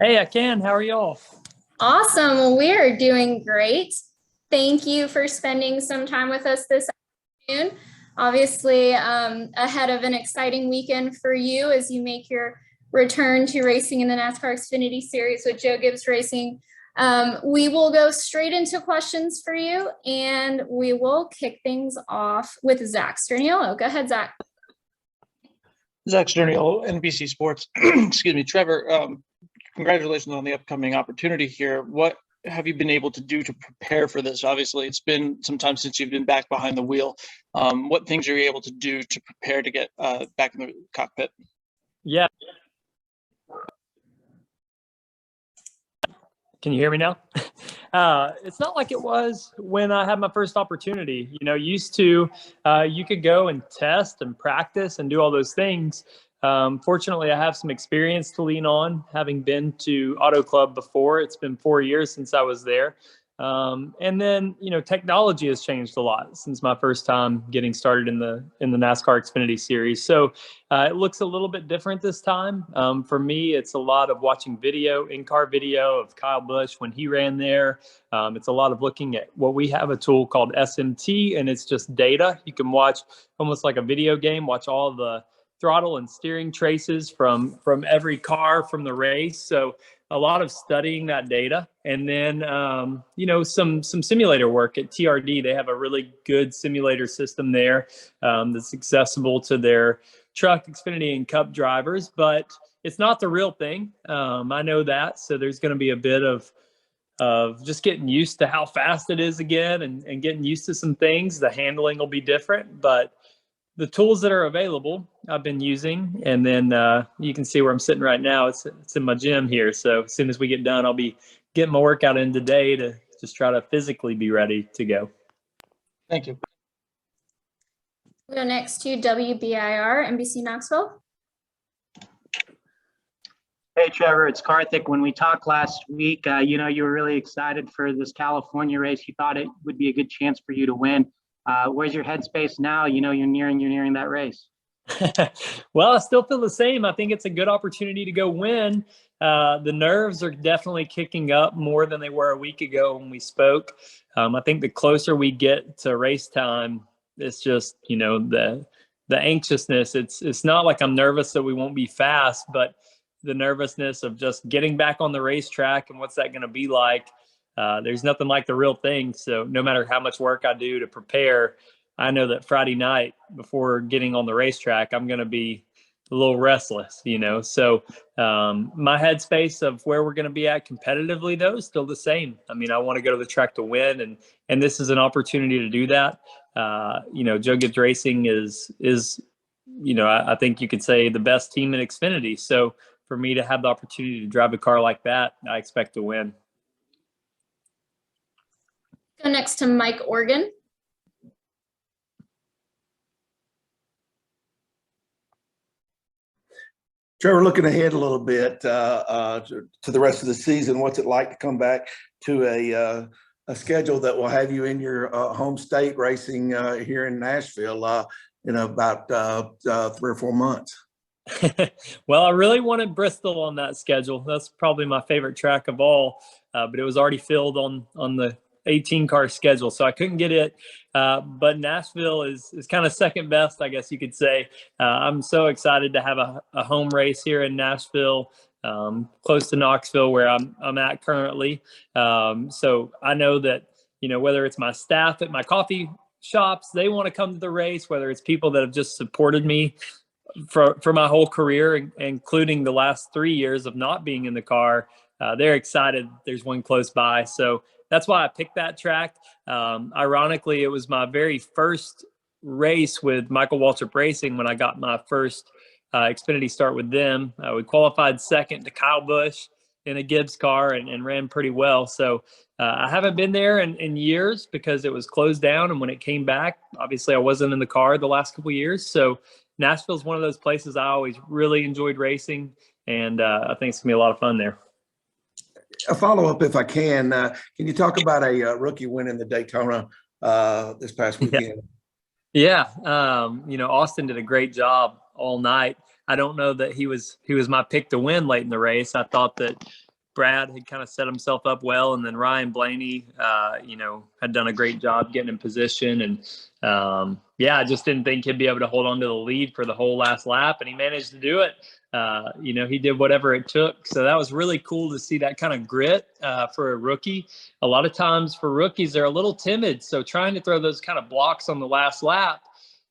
Hey, I can. How are y'all? Awesome. Well, we are doing great. Thank you for spending some time with us this afternoon. Obviously, ahead of an exciting weekend for you as you make your return to racing in the NASCAR Xfinity Series with Joe Gibbs Racing. We will go straight into questions for you, and we will kick things off with Zach Sterniolo. Go ahead, Zach. Zach Sterniolo, NBC Sports. Excuse me, Trevor. Congratulations on the upcoming opportunity here. What have you been able to do to prepare for this? Obviously, it's been some time since you've been back behind the wheel. What things are you able to do to prepare to get back in the cockpit? Yeah. Can you hear me now? It's not like it was when I had my first opportunity. Used to, you could go and test and practice and do all those things. Fortunately, I have some experience to lean on, having been to Auto Club before. It's been 4 years since I was there. And then, technology has changed a lot since my first time getting started in the NASCAR Xfinity Series. So it looks a little bit different this time. For me, it's a lot of watching video, in-car video of Kyle Busch when he ran there. It's a lot of looking at what we have a tool called SMT, and it's just data. You can watch almost like a video game, watch all the throttle and steering traces from every car from the race. So a lot of studying that data, and then some simulator work at TRD. They have a really good simulator system there that's accessible to their truck, Xfinity, and Cup drivers, but it's not the real thing. I know that, so there's going to be a bit of just getting used to how fast it is again, and getting used to some things. The handling will be different, but the tools that are available I've been using. And then you can see where I'm sitting right now. It's in my gym here. So as soon as we get done, I'll be getting my workout in today to just try to physically be ready to go. Thank you. We'll go next to WBIR, NBC Knoxville. Hey, Trevor, it's Karthik. When we talked last week, you were really excited for this California race. You thought it would be a good chance for you to win. Where's your headspace now? You're nearing that race. Well, I still feel the same. I think it's a good opportunity to go win. The nerves are definitely kicking up more than they were a week ago when we spoke. I think the closer we get to race time, it's just, the anxiousness. It's not like I'm nervous that we won't be fast, but the nervousness of just getting back on the racetrack and what's that going to be like. There's nothing like the real thing. So no matter how much work I do to prepare, I know that Friday night before getting on the racetrack, I'm going to be a little restless, So my headspace of where we're going to be at competitively, though, is still the same. I mean, I want to go to the track to win, and this is an opportunity to do that. Joe Gibbs Racing is I think you could say the best team in Xfinity. So for me to have the opportunity to drive a car like that, I expect to win. Go next to Mike Organ. Trevor, looking ahead a little bit to the rest of the season, what's it like to come back to a schedule that will have you in your home state racing here in Nashville in about 3 or 4 months? Well, I really wanted Bristol on that schedule. That's probably my favorite track of all, but it was already filled on the 18-car schedule, so I couldn't get it. But Nashville is kind of second best, I guess you could say. I'm so excited to have a home race here in Nashville, close to Knoxville, where I'm at currently. So I know that whether it's my staff at my coffee shops, they want to come to the race, whether it's people that have just supported me for my whole career, including the last 3 years of not being in the car. They're excited there's one close by. So that's why I picked that track. Ironically, it was my very first race with Michael Waltrip Racing when I got my first Xfinity start with them. We qualified second to Kyle Busch in a Gibbs car and ran pretty well. So I haven't been there in years because it was closed down. And when it came back, obviously I wasn't in the car the last couple of years. So Nashville is one of those places I always really enjoyed racing. And I think it's going to be a lot of fun there. A follow-up, if I can. Can you talk about a rookie winning the Daytona this past weekend? Yeah. Austin did a great job all night. I don't know that he was my pick to win late in the race. I thought that Brad had kind of set himself up well, and then Ryan Blaney, had done a great job getting in position. And I just didn't think he'd be able to hold on to the lead for the whole last lap, and he managed to do it. He did whatever it took. So that was really cool to see that kind of grit for a rookie. A lot of times for rookies, they're a little timid. So trying to throw those kind of blocks on the last lap,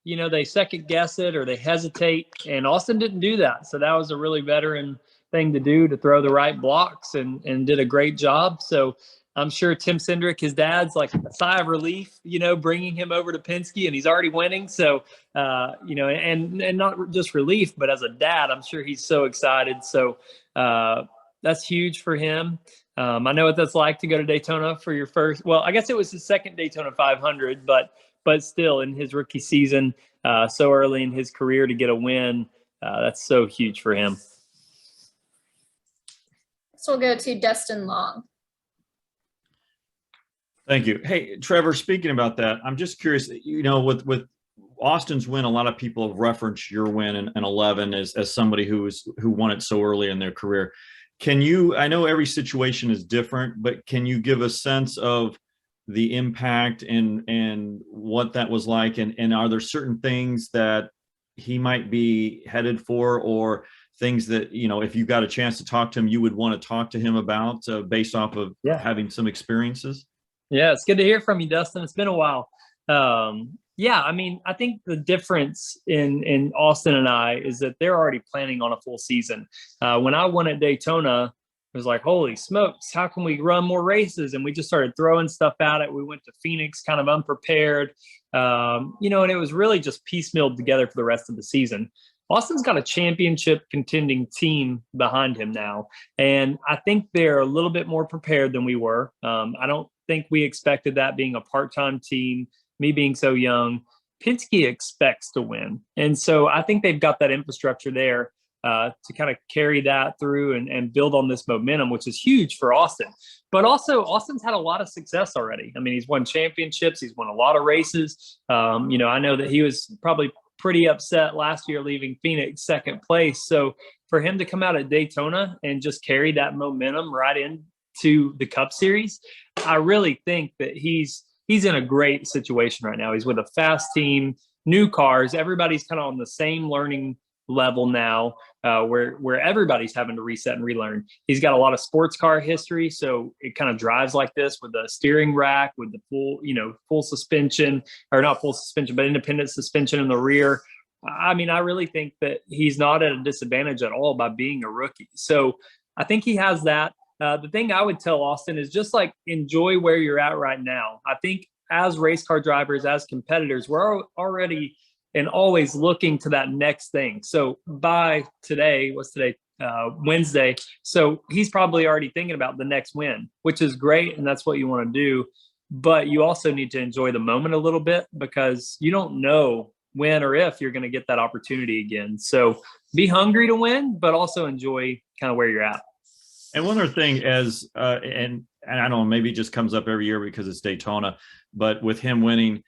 they second guess it or they hesitate. And Austin didn't do that. So that was a really veteran thing to do, to throw the right blocks, and did a great job. So I'm sure Tim Cindric, his dad's like a sigh of relief, bringing him over to Penske, and he's already winning. So, and not just relief, but as a dad, I'm sure he's so excited. So that's huge for him. I know what that's like to go to Daytona for your first, well, I guess it was his second Daytona 500, but still in his rookie season, so early in his career to get a win, that's so huge for him. So we'll go to Dustin Long. Thank you. Hey, Trevor, speaking about that, I'm just curious, with Austin's win, a lot of people have referenced your win in 11 as somebody who won it so early in their career. I know every situation is different, but can you give a sense of the impact and what that was like? And are there certain things that he might be headed for, or things that, if you got a chance to talk to him, you would want to talk to him about based off of having some experiences? Yeah, it's good to hear from you, Dustin. It's been a while. I think the difference in Austin and I is that they're already planning on a full season. When I won at Daytona, it was like, holy smokes, how can we run more races? And we just started throwing stuff at it. We went to Phoenix kind of unprepared, and it was really just piecemealed together for the rest of the season. Austin's got a championship contending team behind him now, and I think they're a little bit more prepared than we were. I don't think we expected that, being a part-time team, me being so young. Penske expects to win, and so I think they've got that infrastructure there to kind of carry that through and build on this momentum, which is huge for Austin. But also, Austin's had a lot of success already. I mean, he's won championships. He's won a lot of races. I know that he was probably pretty upset last year leaving Phoenix second place. So for him to come out at Daytona and just carry that momentum right into the Cup Series, I really think that he's in a great situation right now. He's with a fast team, new cars. Everybody's kind of on the same learning level now, where everybody's having to reset and relearn. He's got a lot of sports car history, so it kind of drives like this with the steering rack, with the full suspension, or not full suspension, but independent suspension in the rear. I mean, I really think that he's not at a disadvantage at all by being a rookie. So I think he has that. The thing I would tell Austin is just like, enjoy where you're at right now. I think as race car drivers, as competitors, we're already and always looking to that next thing. So by today, Wednesday. So he's probably already thinking about the next win, which is great. And that's what you want to do. But you also need to enjoy the moment a little bit, because you don't know when or if you're going to get that opportunity again. So be hungry to win, but also enjoy kind of where you're at. And one other thing, and I don't know, maybe it just comes up every year because it's Daytona, but with him winning,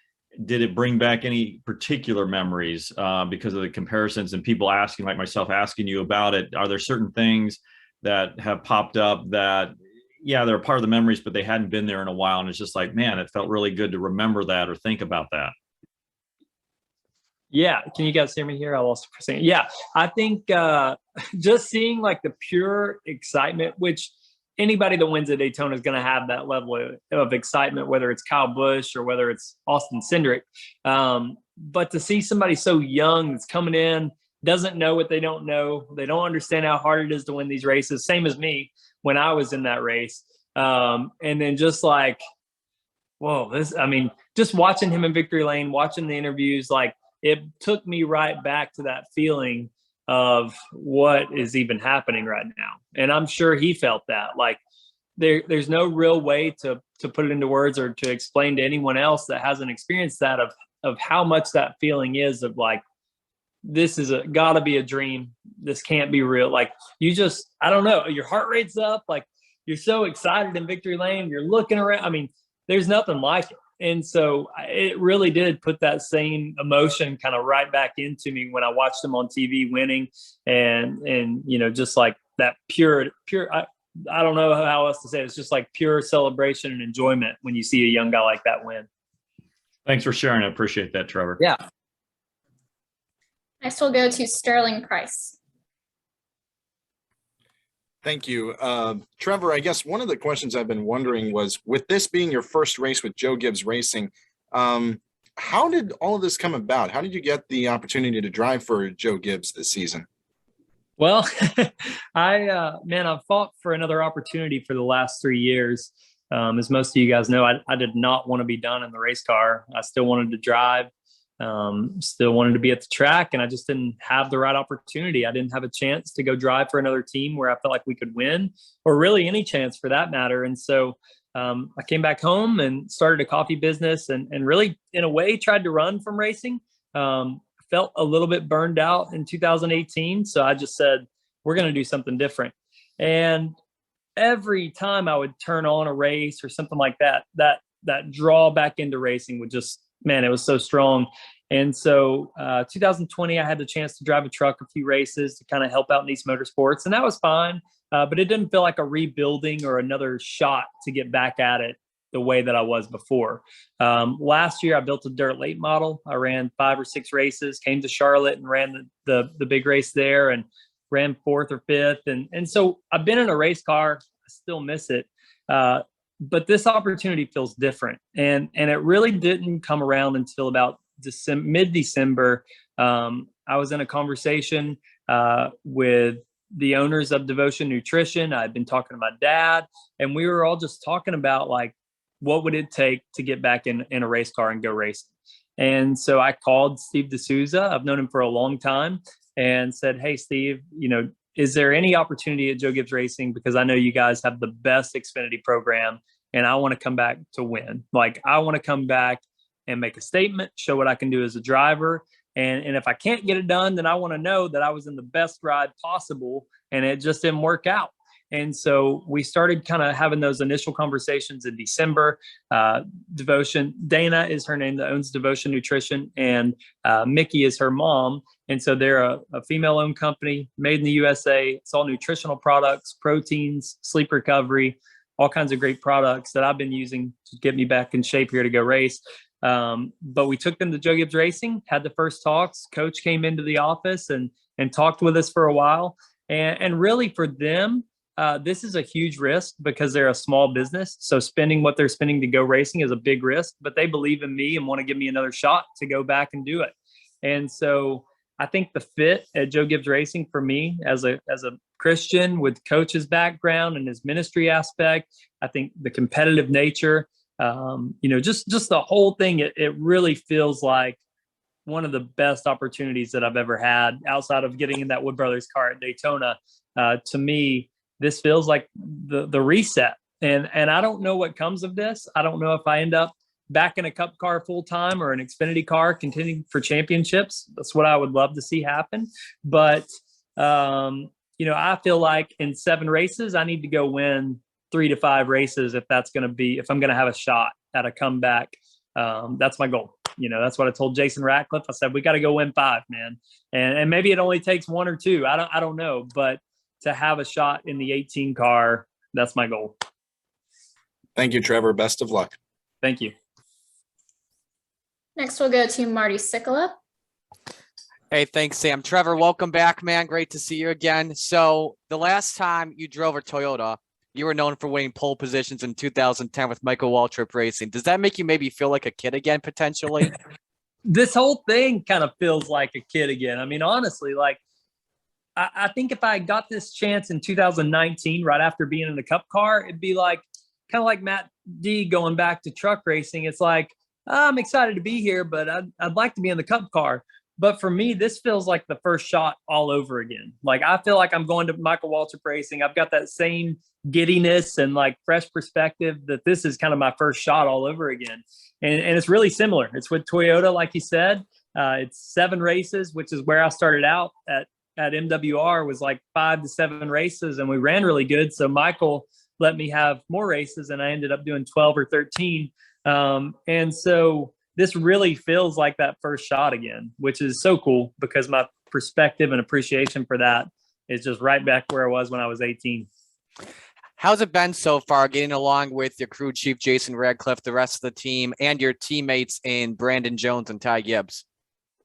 did it bring back any particular memories because of the comparisons and people asking, like myself, asking you about it? Are there certain things that have popped up that, they're part of the memories, but they hadn't been there in a while, and it's just like, man, it felt really good to remember that or think about that? Yeah. Can you guys hear me here? I lost it for a second. Yeah. I think just seeing like the pure excitement, which anybody that wins at Daytona is going to have that level of excitement, whether it's Kyle Busch or whether it's Austin Cindric. But to see somebody so young that's coming in, doesn't know what they don't know. They don't understand how hard it is to win these races. Same as me when I was in that race. And then just like, whoa, just watching him in victory lane, watching the interviews, like it took me right back to that feeling of what is even happening right now. And I'm sure he felt that. Like there's no real way to put it into words or to explain to anyone else that hasn't experienced that of how much that feeling is of like, this is gotta be a dream. This can't be real. Like you just, I don't know, your heart rate's up. Like you're so excited in victory lane. You're looking around. I mean, there's nothing like it. And so it really did put that same emotion kind of right back into me when I watched him on TV winning and just like that pure, I don't know how else to say it. It's just like pure celebration and enjoyment when you see a young guy like that win. Thanks for sharing. I appreciate that, Trevor. Yeah. Next, we'll go to Sterling Price. Thank you. Trevor, I guess one of the questions I've been wondering was, with this being your first race with Joe Gibbs Racing, how did all of this come about? How did you get the opportunity to drive for Joe Gibbs this season? Well, I've fought for another opportunity for the last 3 years. As most of you guys know, I did not want to be done in the race car. I still wanted to drive, still wanted to be at the track, and I just didn't have the right opportunity. I didn't have a chance to go drive for another team where I felt like we could win, or really any chance for that matter. And so I came back home and started a coffee business and really, in a way, tried to run from racing. Felt a little bit burned out in 2018. So I just said, we're going to do something different. And every time I would turn on a race or something like that, that draw back into racing would just, man, it was so strong. And so 2020, I had the chance to drive a truck a few races to kind of help out Nice Motorsports. And that was fine. But it didn't feel like a rebuilding or another shot to get back at it the way that I was before. Last year, I built a dirt late model. I ran 5 or 6 races, came to Charlotte and ran the big race there and ran 4th or 5th. And so I've been in a race car. I still miss it. But this opportunity feels different. And it really didn't come around until about mid-December. I was in a conversation with the owners of Devotion Nutrition. I'd been talking to my dad, and we were all just talking about, like, what would it take to get back in a race car and go racing? And so I called Steve D'Souza. I've known him for a long time, and said, hey, Steve, is there any opportunity at Joe Gibbs Racing? Because I know you guys have the best Xfinity program, and I want to come back to win. Like, I want to come back and make a statement, show what I can do as a driver. And if I can't get it done, then I want to know that I was in the best ride possible, and it just didn't work out. And so we started kind of having those initial conversations in December. Devotion, Dana is her name, that owns Devotion Nutrition, and Mickey is her mom. And so they're a female-owned company, made in the USA. It's all nutritional products, proteins, sleep recovery, all kinds of great products that I've been using to get me back in shape here to go race. But we took them to Joe Gibbs Racing, had the first talks. Coach came into the office and talked with us for a while. And really, for them, this is a huge risk because they're a small business. So spending what they're spending to go racing is a big risk, but they believe in me and want to give me another shot to go back and do it. And so I think the fit at Joe Gibbs Racing for me as a Christian with Coach's background and his ministry aspect, I think the competitive nature, just the whole thing, it really feels like one of the best opportunities that I've ever had outside of getting in that Wood Brothers car at Daytona. To me, this feels like the reset. And I don't know what comes of this. I don't know if I end up back in a Cup car full time or an Xfinity car contending for championships. That's what I would love to see happen. But, I feel like in 7 races, I need to go win 3 to 5 races if I'm going to have a shot at a comeback. That's my goal. That's what I told Jason Ratcliffe. I said, we got to go win 5, man. And maybe it only takes 1 or 2. I don't know, but to have a shot in the 18 car, that's my goal. Thank you, Trevor. Best of luck. Thank you. Next, we'll go to Marty Sicola. Hey, thanks, Sam. Trevor, welcome back, man. Great to see you again. So the last time you drove a Toyota, you were known for winning pole positions in 2010 with Michael Waltrip Racing. Does that make you maybe feel like a kid again, potentially? This whole thing kind of feels like a kid again. I mean, honestly, like, I think if I got this chance in 2019, right after being in the Cup car, it'd be like, kind of like Matt D going back to truck racing. It's like, I'm excited to be here, but I'd like to be in the Cup car. But for me, this feels like the first shot all over again. Like, I feel like I'm going to Michael Waltrip Racing. I've got that same giddiness and like fresh perspective that this is kind of my first shot all over again. And it's really similar. It's with Toyota, like you said. It's 7 races, which is where I started out at MWR, was like 5 to 7 races, and we ran really good. So Michael let me have more races, and I ended up doing 12 or 13. And so this really feels like that first shot again, which is so cool because my perspective and appreciation for that is just right back where I was when I was 18. How's it been so far getting along with your crew chief, Jason Radcliffe, the rest of the team, and your teammates in Brandon Jones and Ty Gibbs?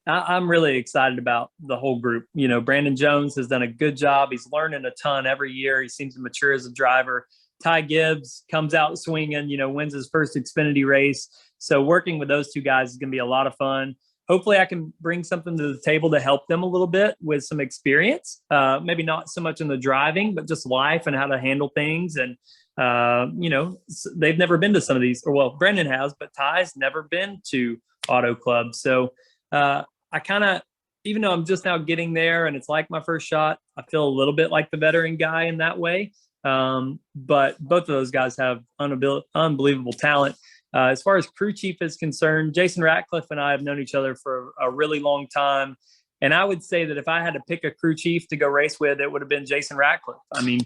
I'm really excited about the whole group. You know, Brandon Jones has done a good job. He's learning a ton every year. He seems to mature as a driver. Ty Gibbs comes out swinging, wins his first Xfinity race. So working with those two guys is going to be a lot of fun. Hopefully I can bring something to the table to help them a little bit with some experience. Maybe not so much in the driving, but just life and how to handle things. And, they've never been to some of these, or well, Brendan has, but Ty's never been to auto clubs. So I kind of, even though I'm just now getting there and it's like my first shot, I feel a little bit like the veteran guy in that way. But both of those guys have unbelievable talent. As far as crew chief is concerned, Jason Ratcliffe and I have known each other for a really long time. And I would say that if I had to pick a crew chief to go race with, it would have been Jason Ratcliffe. I mean,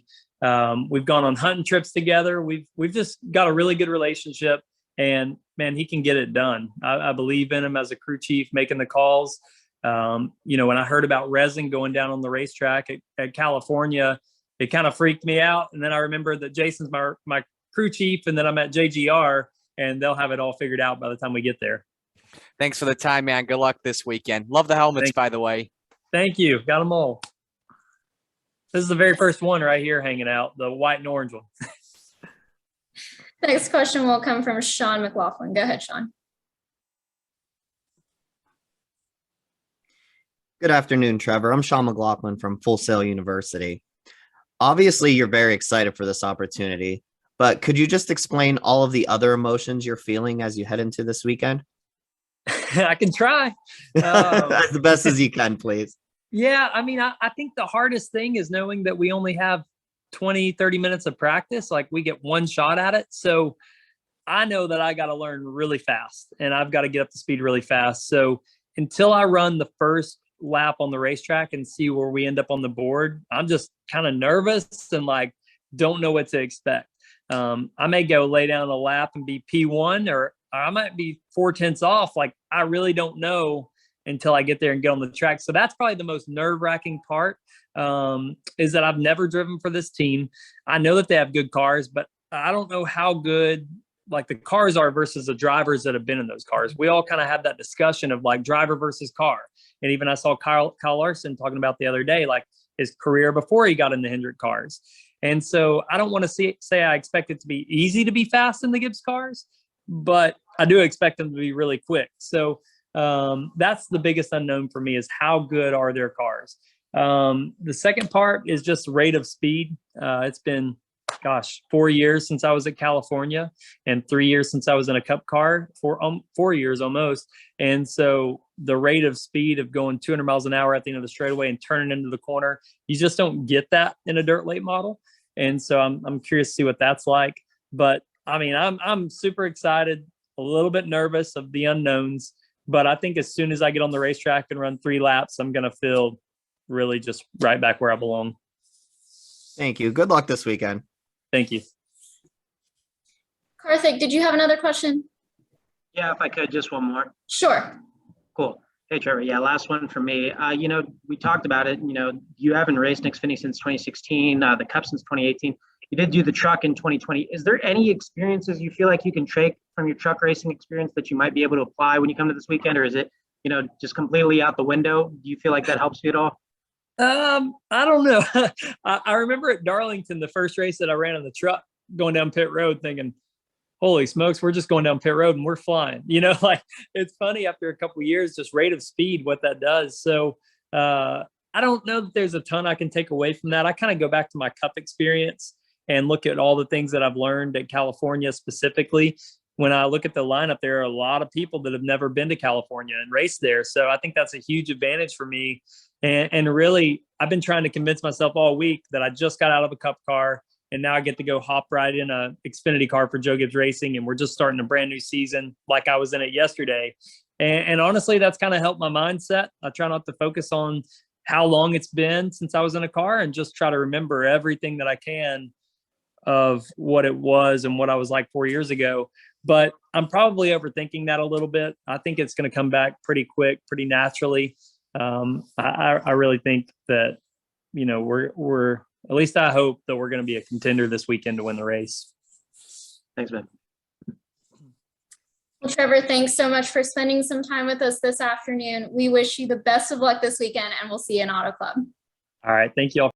we've gone on hunting trips together. We've just got a really good relationship, and man, he can get it done. I believe in him as a crew chief, making the calls. When I heard about resin going down on the racetrack at California, it kind of freaked me out. And then I remember that Jason's my crew chief, and then I'm at JGR, and they'll have it all figured out by the time we get there. Thanks for the time, man. Good luck this weekend. Love the helmets, by the way. Thank you. Got them all. This is the very first one right here hanging out, the white and orange one. The next question will come from Sean McLaughlin. Go ahead, Sean. Good afternoon, Trevor. I'm Sean McLaughlin from Full Sail University. Obviously, you're very excited for this opportunity, but could you just explain all of the other emotions you're feeling as you head into this weekend? I can try. As the best as you can, please. Yeah, I mean, I think the hardest thing is knowing that we only have 20, 30 minutes of practice. Like, we get one shot at it. So I know that I got to learn really fast, and I've got to get up to speed really fast. So until I run the first lap on the racetrack and see where we end up on the board, I'm just kind of nervous and don't know what to expect. I may go lay down a lap and be P1, or I might be 4/10 off. I really don't know until I get there and get on the track. So that's probably the most nerve-wracking part, is that I've never driven for this team. I know that they have good cars, but I don't know how good the cars are versus the drivers that have been in those cars. We all kind of had that discussion of driver versus car. And even I saw Kyle Larson talking about the other day, his career before he got in the Hendrick cars. And so I don't want to say I expect it to be easy to be fast in the Gibbs cars, but I do expect them to be really quick. So that's the biggest unknown for me, is how good are their cars. The second part is just rate of speed. It's been, 4 years since I was at California, and 3 years since I was in a cup car, 4 years almost. And so the rate of speed of going 200 miles an hour at the end of the straightaway and turning into the corner, you just don't get that in a dirt late model. And so I'm curious to see what that's like. But I mean, I'm super excited, a little bit nervous of the unknowns, but I think as soon as I get on the racetrack and run 3 laps, I'm going to feel really just right back where I belong. Thank you. Good luck this weekend. Thank you. Karthik, did you have another question? Yeah, if I could, just one more. Sure. Cool. Hey, Trevor. Yeah, last one for me. We talked about it. You haven't raced an Xfinity since 2016, the Cup since 2018. You did do the truck in 2020. Is there any experiences you feel like you can take from your truck racing experience that you might be able to apply when you come to this weekend, or is it, just completely out the window? Do you feel like that helps you at all? I don't know. I remember at Darlington, the first race that I ran in the truck, going down pit road thinking, holy smokes, we're just going down pit road and we're flying. It's funny after a couple of years, just rate of speed, what that does. So I don't know that there's a ton I can take away from that. I kind of go back to my cup experience and look at all the things that I've learned at California specifically. When I look at the lineup, there are a lot of people that have never been to California and raced there. So I think that's a huge advantage for me. And really, I've been trying to convince myself all week that I just got out of a cup car, and now I get to go hop right in a Xfinity car for Joe Gibbs Racing. And we're just starting a brand new season like I was in it yesterday. And honestly, that's kind of helped my mindset. I try not to focus on how long it's been since I was in a car, and just try to remember everything that I can of what it was and what I was like 4 years ago. But I'm probably overthinking that a little bit. I think it's going to come back pretty quick, pretty naturally. I really think that, we're at least I hope that we're going to be a contender this weekend to win the race. Thanks, man. Well, Trevor, thanks so much for spending some time with us this afternoon. We wish you the best of luck this weekend, and we'll see you in Auto Club. All right. Thank you all.